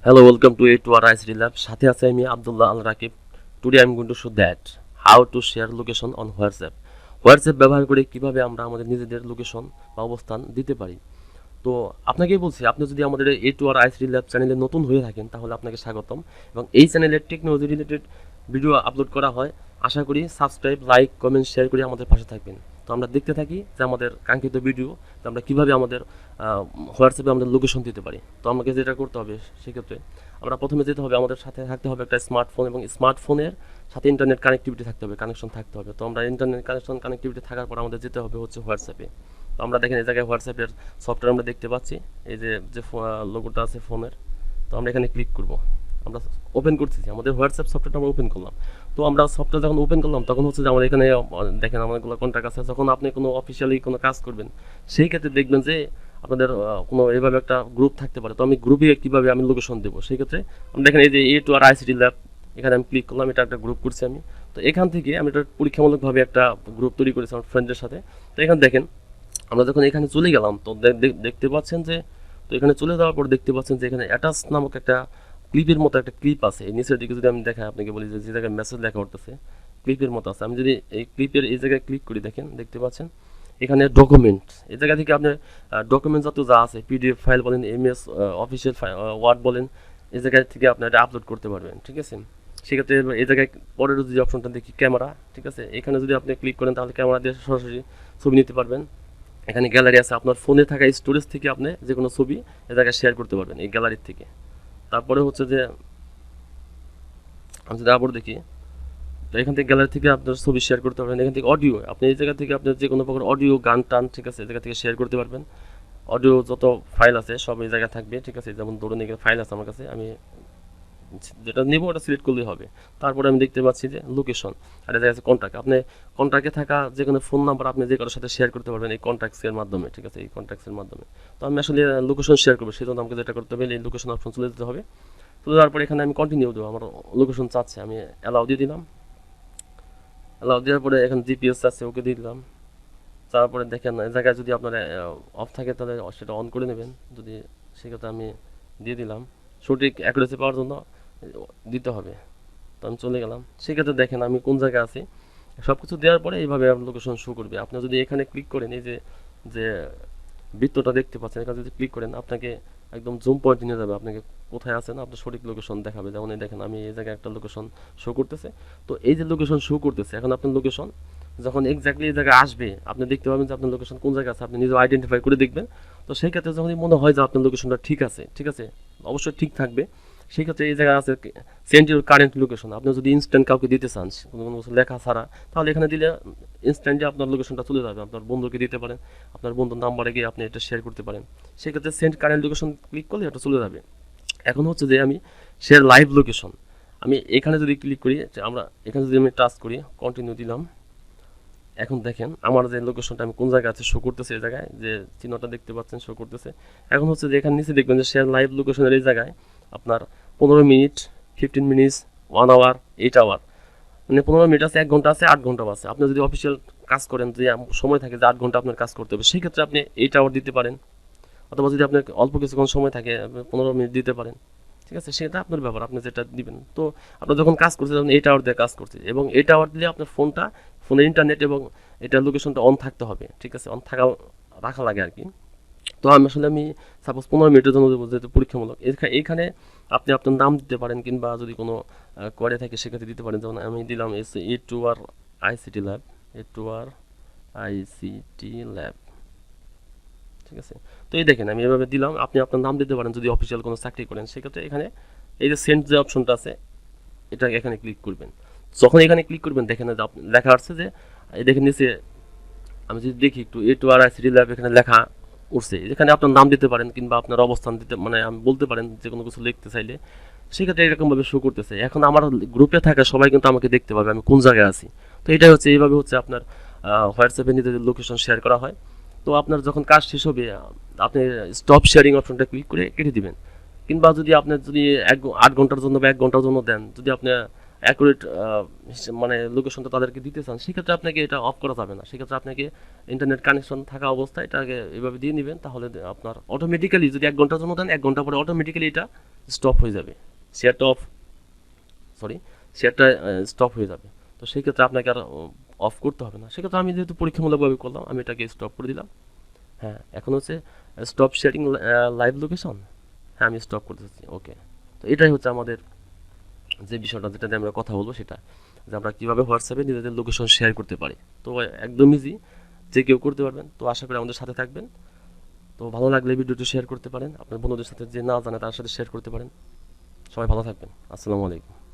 Hello, welcome to our ICT lab. সাথে আছে আমি Abdullah and Rakib. Today I'm going to show that how to share location on WhatsApp. WhatsApp ব্যবহার করে কিভাবে আমরা আমাদের নিজেদের লোকেশন বা অবস্থান দিতে পারি। তো আপনাকেই বলছি, আপনি যদি আমাদের আর ICT lab চ্যানেলে নতুন হয়ে থাকেন তাহলে আপনাকে স্বাগতম, এবং এই চ্যানেলে টেকনোলজি রিলেটেড ভিডিও আপলোড করা হয়। আশা করি সাবস্ক্রাইব, লাইক, কমেন্ট, শেয়ার করে আমাদের পাশে থাকবেন। তো আমরা দেখতে থাকি যে আমাদের কাঙ্ক্ষিত ভিডিও আমরা কিভাবে আমাদের হোয়াটসঅ্যাপে আমাদের লোকেশন দিতে পারি। তো আমাকে যেটা করতে হবে সেক্ষেত্রে আমরা প্রথমে যেতে হবে, আমাদের সাথে থাকতে হবে একটা স্মার্টফোন, এবং স্মার্টফোনের সাথে ইন্টারনেট কানেক্টিভিটি থাকতে হবে, কানেকশন থাকতে হবে। তো আমরা ইন্টারনেট কানেক্টিভিটি থাকার পর আমাদের যেতে হবে হচ্ছে হোয়াটসঅ্যাপে। তো আমরা দেখেন এই জায়গায় হোয়াটসঅ্যাপের সফটওয়্যার আমরা দেখতে পাচ্ছি, এই যে যে লোগোটা আছে ফোনের। তো আমরা এখানে ক্লিক করব, আমরা ওপেন করতেছি আমাদের হোয়াটসঅ্যাপ সফটওয়্যারটা আমরা ওপেন করলাম। তো আমরা সফটওয়্যার যখন ওপেন করলাম তখন হচ্ছে যে আমাদের এখানে দেখেন আমাদেরগুলো কন্ট্যাক্ট আছে। যখন আপনি কোনো অফিসিয়ালি কোনো কাজ করবেন সেই ক্ষেত্রে দেখবেন যে আপনাদের কোনো এইভাবে একটা গ্রুপ থাকতে পারে। তো আমি গ্রুপে কীভাবে আমি লোকেশন দেবো সেই ক্ষেত্রে আমরা দেখেন এই যে আর ICT ল্যাব, এখানে আমি ক্লিক করলাম, এটা একটা গ্রুপ করছি আমি। তো এখান থেকে আমি এটা পরীক্ষামূলকভাবে একটা গ্রুপ তৈরি করেছি আমার ফ্রেন্ডের সাথে। তো এখানে দেখেন আমরা যখন এখানে চলে গেলাম তো দেখতে পাচ্ছেন যে, তো এখানে চলে যাওয়ার পর দেখতে পাচ্ছেন যে এখানে অ্যাটাচ নামক একটা ক্লিপের মতো একটা ক্লিপ আছে। এই নিচের দিকে যদি আমি দেখাই আপনাকে বলি যে জায়গায় মেসেজ লেখা উঠতেছে ক্লিপের মতো আছে। আমি যদি এই ক্লিপের এই জায়গায় ক্লিক করি, দেখেন দেখতে পাচ্ছেন এখানে ডকুমেন্ট, এই জায়গা থেকে আপনি ডকুমেন্ট যত যা আছে, PDF ফাইল বলেন, MS অফিসিয়াল ওয়ার্ড বলেন, এই জায়গা থেকে আপনি এটা আপলোড করতে পারবেন। ঠিক আছে, সেক্ষেত্রে এই জায়গায় পরের যে অপশনটা দেখি ক্যামেরা, ঠিক আছে, এখানে যদি আপনি ক্লিক করেন তাহলে ক্যামেরা দিয়ে সরাসরি ছবি নিতে পারবেন। এখানে গ্যালারি আছে, আপনার ফোনে থাকা স্টোরেজ থেকে আপনি যে কোনো ছবি এ জায়গায় শেয়ার করতে পারবেন এই গ্যালারির থেকে। তারপরে হচ্ছে যে আমি যদি আবার দেখি, তো এখান থেকে গ্যালারি থেকে আপনার ছবি শেয়ার করতে পারবেন। এখান থেকে অডিও, আপনি এই জায়গা থেকে আপনার যে কোনো প্রকার অডিও, গান টান, ঠিক আছে, এই জায়গা থেকে শেয়ার করতে পারবেন। অডিও যত ফাইল আছে সব এই জায়গায় থাকবে, ঠিক আছে। যেমন ধরুন এখানে ফাইল আছে আমার কাছে, আমি যেটা নেব ওটা সিলেক্ট করলেই হবে। তারপরে আমি দেখতে পাচ্ছি যে লোকেশন, আর এই জায়গায় আছে কন্ট্যাক্ট। আপনি কন্ট্যাক্টে থাকা যে কোনো ফোন নাম্বার আপনি যে কারোর সাথে শেয়ার করতে পারবেন এই কন্ট্যাক্টসের মাধ্যমে, ঠিক আছে, এই কন্ট্যাক্টসের মাধ্যমে। তো আমি আসলে লোকেশন শেয়ার করবো, সেই জন্য আমাকে যেটা করতে হবে এই লোকেশন অপশন চলে যেতে হবে। তো তারপরে এখানে আমি কন্টিনিউ দেবো, আমার লোকেশন চাচ্ছে, আমি অ্যালাউ দিয়ে দিলাম। অ্যালাউ দেওয়ার পরে এখানে GPS চাচ্ছে, ওকে দিয়ে দিলাম। তারপরে দেখেন এই জায়গায় যদি আপনার অফ থাকে তাহলে সেটা অন করে নেবেন, যদি সেক্ষেত্রে আমি দিয়ে দিলাম। সঠিক অ্যাকুরেসি পাওয়ার জন্য দিতে হবে। তো আমি চলে গেলাম, সেক্ষেত্রে দেখেন আমি কোন জায়গায় আছি। সব কিছু দেওয়ার পরে এইভাবে লোকেশন শো করবে। আপনি যদি এখানে ক্লিক করেন, এই যে যে বৃত্তটা দেখতে পাচ্ছেন, এখানে যদি ক্লিক করেন আপনাকে একদম জুম পয়েন্ট নিয়ে যাবে, আপনাকে কোথায় আছেন আপনার সঠিক লোকেশন দেখাবে। যেমন এই দেখেন আমি এই জায়গায় একটা লোকেশন শো করতেছে। তো এই যে লোকেশন শো করতেছে, এখন আপনার লোকেশন যখন এক্স্যাক্টলি এই জায়গায় আসবে আপনি দেখতে পাবেন যে আপনার লোকেশন কোন জায়গায় আছে, আপনি নিজে আইডেন্টিফাই করে দেখবেন। তো সেই ক্ষেত্রে যখনই মনে হয় যে আপনার লোকেশনটা ঠিক আছে, ঠিক আছে, অবশ্যই ঠিক থাকবে, সেই ক্ষেত্রে এই জায়গায় আছে সেন্ড ইউর কারেন্ট লোকেশন। আপনি যদি ইনস্ট্যান্ট কাউকে দিতে চান কোনো কিছু লেখা ছাড়া, তাহলে এখানে দিলে ইনস্ট্যান্টলি আপনার লোকেশনটা চলে যাবে। আপনার বন্ধুকে দিতে পারেন, আপনার বন্ধুর নাম্বারে গিয়ে আপনি এটা শেয়ার করতে পারেন। সেক্ষেত্রে সেন্ড কারেন্ট লোকেশন ক্লিক করলে এটা চলে যাবে। এখন হচ্ছে যে আমি শেয়ার লাইভ লোকেশন, আমি এখানে যদি ক্লিক করি, আমরা এখানে যদি আমি টাচ করি, কন্টিনিউ দিলাম, এখন দেখেন আমার যে লোকেশনটা আমি কোন জায়গায় আছে শো করতেছে, এই জায়গায় যে চিহ্নটা দেখতে পাচ্ছেন শো করতেছে। এখন হচ্ছে যে এখানে নিচে দেখবেন যে শেয়ার লাইভ লোকেশনের এই জায়গায় আপনার 15 মিনিট, 15 মিনিটস, 1 আওয়ার, 8 আওয়ার, মানে 15 মিনিট আছে, 1 ঘন্টা আছে, 8 ঘন্টাও আছে। আপনি যদি অফিসিয়াল কাজ করেন, যে সময় থাকে যে 8 ঘন্টা আপনার কাজ করতে হবে, সেই ক্ষেত্রে আপনি 8 আওয়ার দিতে পারেন, অথবা যদি আপনার অল্প কিছুক্ষণ সময় থাকে 15 মিনিট দিতে পারেন, ঠিক আছে, সেটা আপনার ব্যাপার, আপনি যেটা দিবেন। তো আপনার যখন কাজ করছে তখন 8 আওয়ার দিয়ে কাজ করছে, এবং 8 আওয়ার দিলে আপনার ফোনের ইন্টারনেট এবং এটার লোকেশনটা অন থাকতে হবে, ঠিক আছে, অন রাখা লাগে আর কি। তো আমি সাপোজ 15 মিনিটের জন্য দেবো, যেহেতু পরীক্ষামূলক। এইখানে আপনি আপনার নাম দিতে পারেন, কিংবা যদি কোনো কোয়ারি থাকে সেক্ষেত্রে দিতে পারেন। যেমন আমি দিলাম আর ICT ল্যাব, আর ICT ল্যাব, ঠিক আছে। তো এই দেখেন আমি এভাবে দিলাম, আপনি আপনার নাম দিতে পারেন যদি অফিসিয়াল কোনো চাকরি করেন। সেক্ষেত্রে এখানে এই যে সেন্ড যে অপশনটা আছে এটা এখানে ক্লিক করবেন। যখন এখানে ক্লিক করবেন দেখেন লেখা আসছে যে, এই দেখেন নিচে আমি যদি দেখি একটু আর ICT ল্যাব, এখানে লেখা উঠছে। এখানে আপনার নাম দিতে পারেন, কিংবা আপনার অবস্থান দিতে, মানে আমি বলতে পারেন যে কোনো কিছু লিখতে চাইলে, সেক্ষেত্রে এরকমভাবে শো করতেছে। এখন আমার গ্রুপে থাকা সবাই কিন্তু আমাকে দেখতে পাবে আমি কোন জায়গায় আছি। তো এটাই হচ্ছে, এইভাবে হচ্ছে আপনার হোয়াটসঅ্যাপে নিজেদের লোকেশন শেয়ার করা হয়। তো আপনার যখন কাজ শেষ হবে আপনি স্টপ শেয়ারিং অপশনটা ক্লিক করে কেটে দিবেন। কিংবা যদি আপনি যদি 8 ঘন্টার জন্য বা 1 ঘন্টার জন্য দেন, যদি আপনি অ্যাকুরেট মানে লোকেশনটা তাদেরকে দিতে চান, সেক্ষেত্রে আপনাকে এটা অফ করা যাবে না। সেক্ষেত্রে আপনাকে ইন্টারনেট কানেকশন থাকা অবস্থায় এটাকে এভাবে দিয়ে নেবেন, তাহলে আপনার অটোমেটিক্যালি যদি 1 ঘন্টার জন্য দেন 1 ঘন্টা পরে অটোমেটিক্যালি এটা স্টপ হয়ে যাবে, শেয়ারটা শেয়ারটা স্টপ হয়ে যাবে। তো সেই ক্ষেত্রে আপনাকে আর অফ করতে হবে না। সেক্ষেত্রে আমি যেহেতু পরীক্ষামূলকভাবে করলাম, আমি এটাকে স্টপ করে দিলাম। হ্যাঁ, এখন হচ্ছে স্টপ শেয়ারিং লাইভ লোকেশন। হ্যাঁ, আমি স্টপ করতেছি। ওকে। তো এটাই হচ্ছে আমাদের যে বিষয়টা, যেটা নিয়ে আমরা কথা বলবো, সেটা যে আমরা কীভাবে হোয়াটসঅ্যাপে নিজেদের লোকেশন শেয়ার করতে পারি। তো একদম ইজি, যে কেউ করতে পারবেন। তো আশা করি আমাদের সাথে থাকবেন। তো ভালো লাগলে ভিডিওটি শেয়ার করতে পারেন, আপনার বন্ধুদের সাথে, যে না জানে তার সাথে শেয়ার করতে পারেন। সবাই ভালো থাকবেন। আসসালামু আলাইকুম।